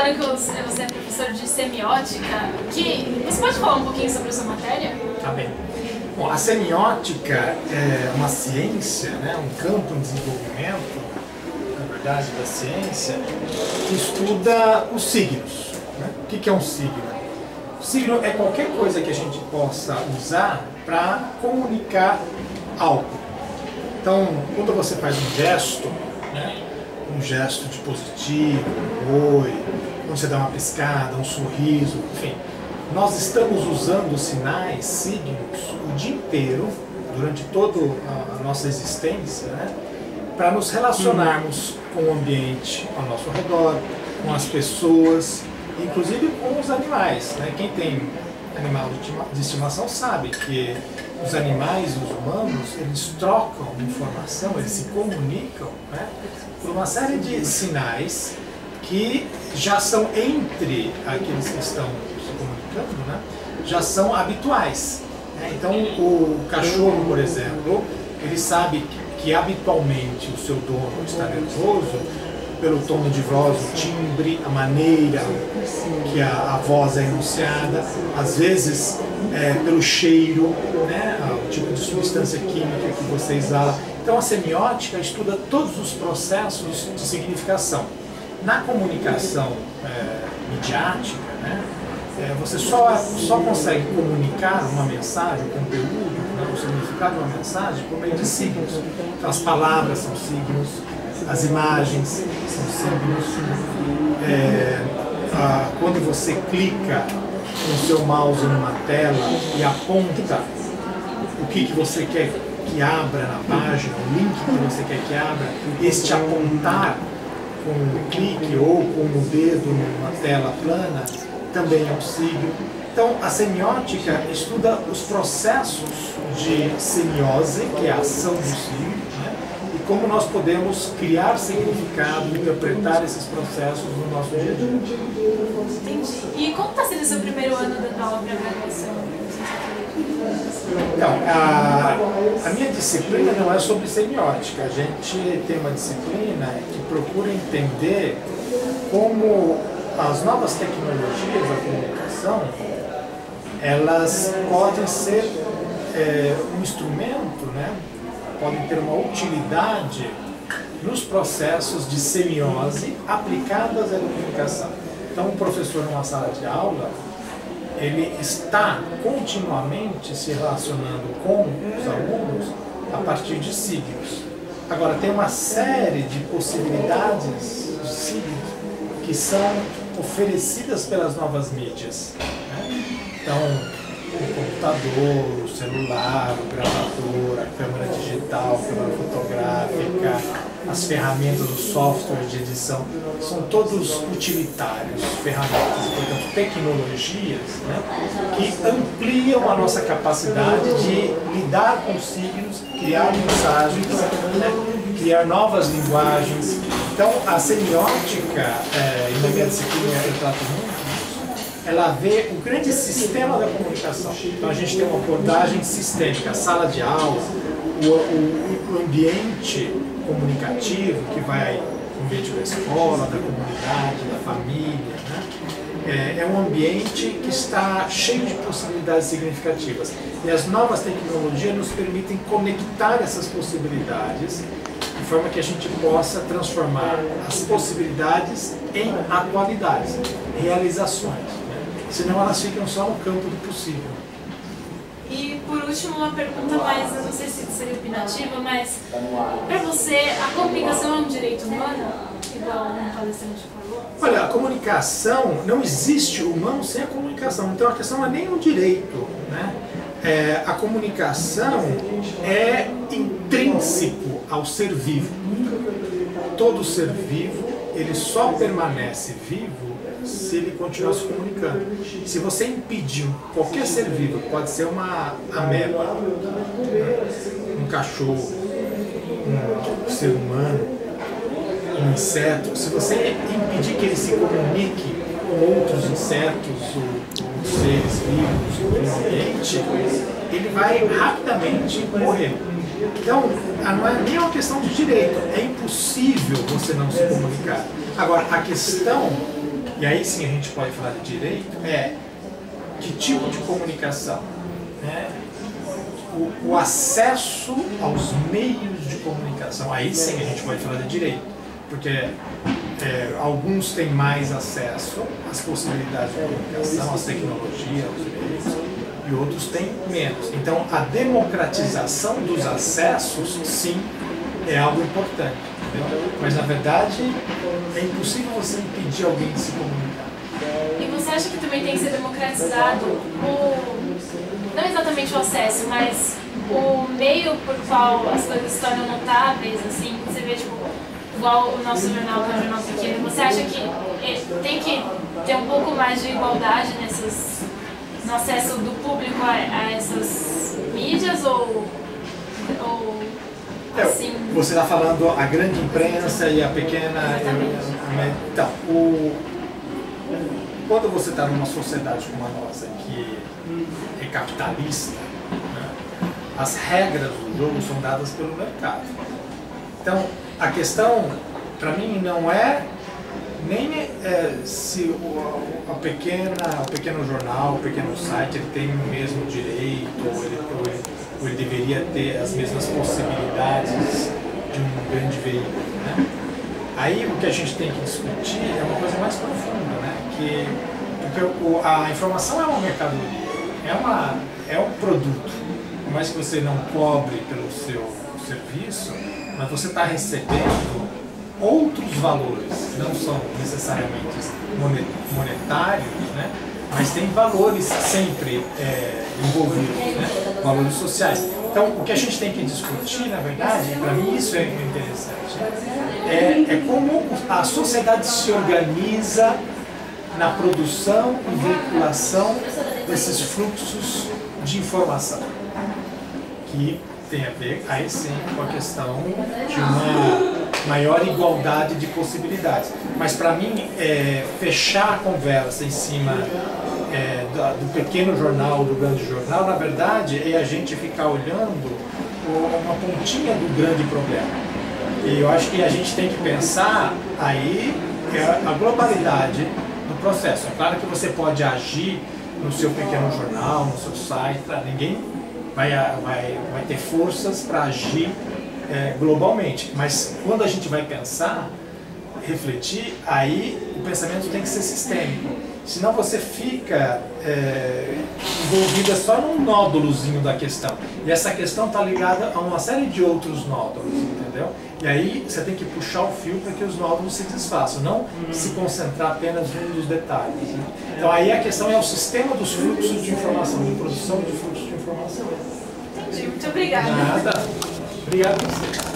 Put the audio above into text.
falaram que você é professor de semiótica. Você pode falar um pouquinho sobre a sua matéria? Tá bem. Bom, a semiótica é uma ciência, né, um campo de desenvolvimento, na verdade, da ciência, que estuda os signos. Né? O que é um signo? O signo é qualquer coisa que a gente possa usar para comunicar algo. Então, quando você faz um gesto, né, um gesto de positivo, um oi, quando você dá uma piscada, um sorriso, enfim, nós estamos usando sinais, signos, o dia inteiro, durante toda a nossa existência, né, para nos relacionarmos com o ambiente ao nosso redor, com as pessoas, inclusive com os animais. Né? Quem tem animal de estimação sabe que os animais e os humanos, eles trocam informação, eles se comunicam, né, por uma série de sinais que já são entre aqueles que estão se comunicando, né, já são habituais. Né? Então, o cachorro, por exemplo, ele sabe que habitualmente o seu dono está nervoso pelo tom de voz, o timbre, a maneira que a voz é enunciada, às vezes pelo cheiro, né, o tipo de substância química que você exala. Então a semiótica estuda todos os processos de significação. Na comunicação midiática, né, você só consegue comunicar uma mensagem, o conteúdo, né, o significado de uma mensagem por meio de signos. Então as palavras são signos, as imagens são signos. Quando você clica com o seu mouse numa tela e aponta o que você quer que abra na página, o link que você quer que abra, este apontar com o clique ou com o dedo numa tela plana, também é um signo. Então, a semiótica estuda os processos de semiose, que é a ação do signo, né? E como nós podemos criar significado, interpretar esses processos no nosso dia a dia. Entendi. E como está sendo o seu primeiro ano da aula para graduação? Então, a minha disciplina não é sobre semiótica. A gente tem uma disciplina que procura entender como as novas tecnologias da comunicação, elas podem ser um instrumento, né? Podem ter uma utilidade nos processos de semiose aplicadas à comunicação. Então, o professor numa sala de aula, ele está continuamente se relacionando com os alunos a partir de signos. Agora, tem uma série de possibilidades de signos que são oferecidas pelas novas mídias. Né? Então, o computador, o celular, o gravador, a câmera digital, a câmera fotográfica, as ferramentas, os softwares de edição, são todos utilitários, ferramentas, portanto, tecnologias, né, que ampliam a nossa capacidade de lidar com signos, criar mensagens, né, criar novas linguagens. Então, a semiótica, e na minha disciplina eu trato muito disso, ela vê o grande sistema da comunicação. Então, a gente tem uma abordagem sistêmica, a sala de aula, o ambiente comunicativo, que vai no ambiente da escola, da comunidade, da família, né? É um ambiente que está cheio de possibilidades significativas. E as novas tecnologias nos permitem conectar essas possibilidades de forma que a gente possa transformar as possibilidades em atualidades, realizações. Né? Senão elas ficam só no campo do possível. E por último, uma pergunta mais, eu não sei se seria opinativa, mas para você, a comunicação é um direito humano? Igual um palestrante falou? Olha, a comunicação, não existe humano sem a comunicação, então a questão não é nem um direito, né? A comunicação é intrínseco ao ser vivo. Todo ser vivo, ele só permanece vivo se ele continuar se comunicando. Se você impedir qualquer ser vivo, pode ser uma ameba, um cachorro, um ser humano, um inseto, se você impedir que ele se comunique com outros insetos ou seres vivos no ambiente, ele vai rapidamente morrer. Então, não é nem uma questão de direito, é impossível você não se comunicar. Agora, a questão, e aí sim a gente pode falar de direito, é que tipo de comunicação, né? O acesso aos meios de comunicação, aí sim a gente pode falar de direito, porque alguns têm mais acesso às possibilidades de comunicação, às tecnologias, aos meios, e outros têm menos. Então a democratização dos acessos, sim, é algo importante, entendeu? Mas na verdade é impossível você impedir alguém de se comunicar. E você acha que também tem que ser democratizado não exatamente o acesso, mas o meio por qual as coisas se tornam notáveis, assim, você vê, tipo, igual o nosso jornal, que é um jornal pequeno, você acha que tem que ter um pouco mais de igualdade no acesso do público a essas mídias, ou assim... Você está falando a grande imprensa e a pequena... Então, quando você está numa sociedade como a nossa, que é capitalista, né, as regras do jogo são dadas pelo mercado. Então, a questão, para mim, não é nem se o pequeno jornal, o pequeno site, ele tem o mesmo direito, ou ele deveria ter as mesmas possibilidades de um grande veículo, né? Aí o que a gente tem que discutir é uma coisa mais profunda, né? Porque a informação é uma mercadoria, é um produto. Por mais que você não cobre pelo seu serviço, mas você está recebendo outros valores, não são necessariamente monetários, né? Mas tem valores sempre envolvidos, né? Valores sociais. Então, o que a gente tem que discutir, na verdade, para mim isso é interessante, é como a sociedade se organiza na produção e veiculação desses fluxos de informação, que tem a ver, aí sim, com a questão de uma maior igualdade de possibilidades. Mas para mim, fechar a conversa em cima do pequeno jornal, do grande jornal, na verdade, é a gente ficar olhando uma pontinha do grande problema. E eu acho que a gente tem que pensar aí a globalidade do processo. É claro que você pode agir no seu pequeno jornal, no seu site, ninguém vai ter forças para agir globalmente. Mas quando a gente vai pensar, refletir, aí o pensamento tem que ser sistêmico. Senão você fica envolvida só num nódulozinho da questão. E essa questão está ligada a uma série de outros nódulos, entendeu? E aí você tem que puxar o fio para que os nódulos se desfaçam, não se concentrar apenas nos detalhes, né? Então aí a questão é o sistema dos fluxos de informação, de produção de fluxos de informação. Entendi, muito obrigada. Nada. Obrigado a você.